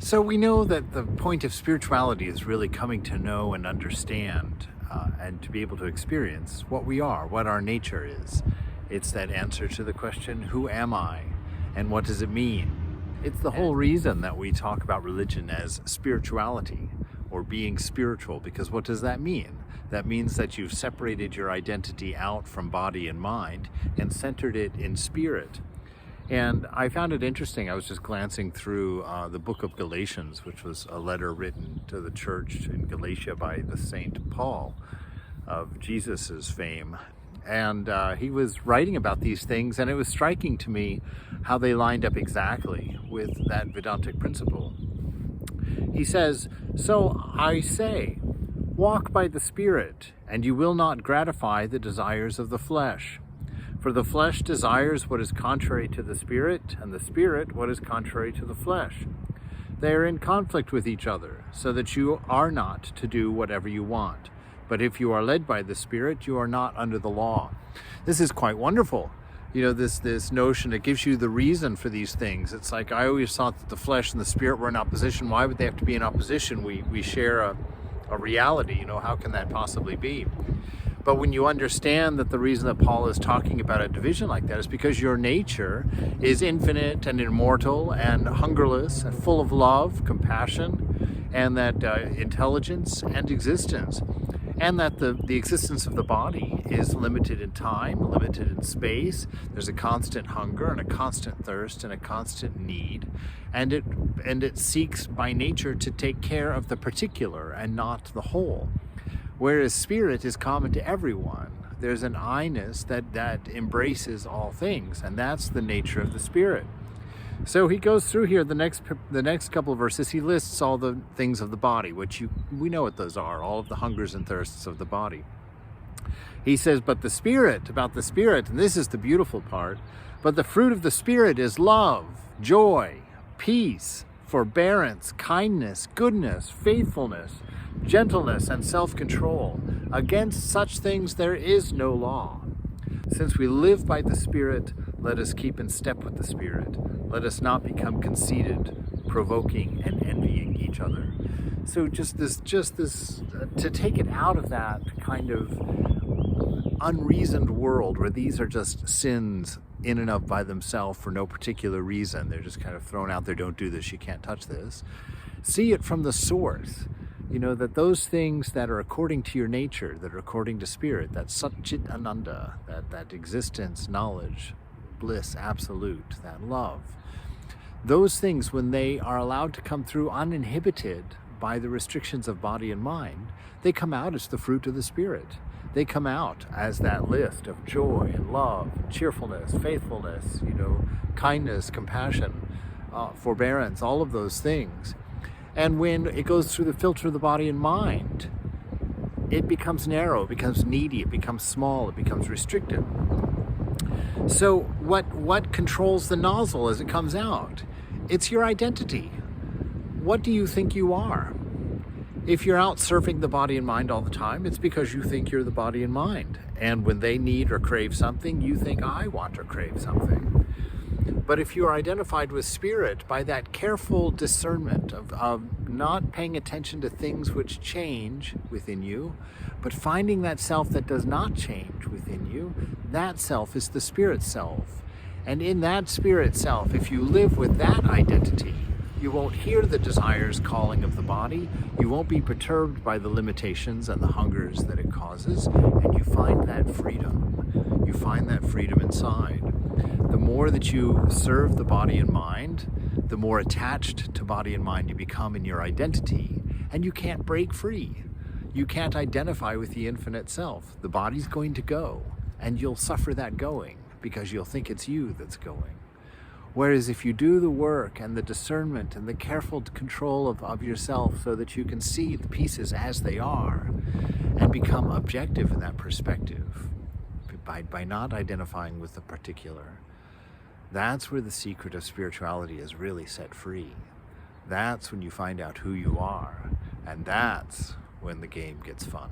So we know that the point of spirituality is really coming to know and understand and to be able to experience what we are, what our nature is. It's that answer to the question, who am I and what does it mean? It's the whole reason that we talk about religion as spirituality or being spiritual, because what does that mean? That means that you've separated your identity out from body and mind and centered it in spirit. And I found it interesting. I was just glancing through the book of Galatians, which was a letter written to the church in Galatia by the Saint Paul of Jesus's fame. And he was writing about these things, and it was striking to me how they lined up exactly with that Vedantic principle. He says, "So I say, walk by the Spirit, and you will not gratify the desires of the flesh. For the flesh desires what is contrary to the Spirit, and the Spirit what is contrary to the flesh. They are in conflict with each other, so that you are not to do whatever you want. But if you are led by the Spirit, you are not under the law." This is quite wonderful. You know, this notion, it gives you the reason for these things. It's like, I always thought that the flesh and the Spirit were in opposition. Why would they have to be in opposition? We share a reality, you know, how can that possibly be? But when you understand that the reason that Paul is talking about a division like that is because your nature is infinite and immortal and hungerless and full of love, compassion, and that intelligence and existence. And that the existence of the body is limited in time, limited in space. There's a constant hunger and a constant thirst and a constant need. And it seeks by nature to take care of the particular and not the whole. Whereas spirit is common to everyone. There's an I-ness that embraces all things, and that's the nature of the Spirit. So he goes through here, the next couple of verses, he lists all the things of the body, which we know what those are, all of the hungers and thirsts of the body. He says, but the Spirit, about the Spirit, and this is the beautiful part, but the fruit of the Spirit is love, joy, peace, forbearance, kindness, goodness, faithfulness, gentleness, and self-control. Against such things there is no law. Since we live by the Spirit, let us keep in step with the Spirit. Let us not become conceited, provoking, and envying each other. So just this, to take it out of that kind of unreasoned world where these are just sins in and of by themselves for no particular reason. They're just kind of thrown out there, don't do this, you can't touch this. See it from the source. You know, that those things that are according to your nature, that are according to Spirit, that Satchit Ananda, that existence, knowledge, bliss, absolute, that love, those things, when they are allowed to come through uninhibited by the restrictions of body and mind, they come out as the fruit of the Spirit. They come out as that list of joy and love, cheerfulness, faithfulness, you know, kindness, compassion, forbearance, all of those things. And when it goes through the filter of the body and mind, it becomes narrow, it becomes needy, it becomes small, it becomes restricted. So what controls the nozzle as it comes out? It's your identity. What do you think you are? If you're out surfing the body and mind all the time, it's because you think you're the body and mind. And when they need or crave something, you think, I want or crave something. But if you are identified with Spirit by that careful discernment of not paying attention to things which change within you, but finding that self that does not change within you, that self is the Spirit self. And in that Spirit self, if you live with that identity, you won't hear the desires calling of the body, you won't be perturbed by the limitations and the hungers that it causes, and you find that freedom. You find that freedom inside. The more that you serve the body and mind, the more attached to body and mind you become in your identity, and you can't break free. You can't identify with the infinite self. The body's going to go, and you'll suffer that going because you'll think it's you that's going. Whereas if you do the work and the discernment and the careful control of yourself so that you can see the pieces as they are and become objective in that perspective by not identifying with the particular, that's where the secret of spirituality is really set free. That's when you find out who you are, and that's when the game gets fun.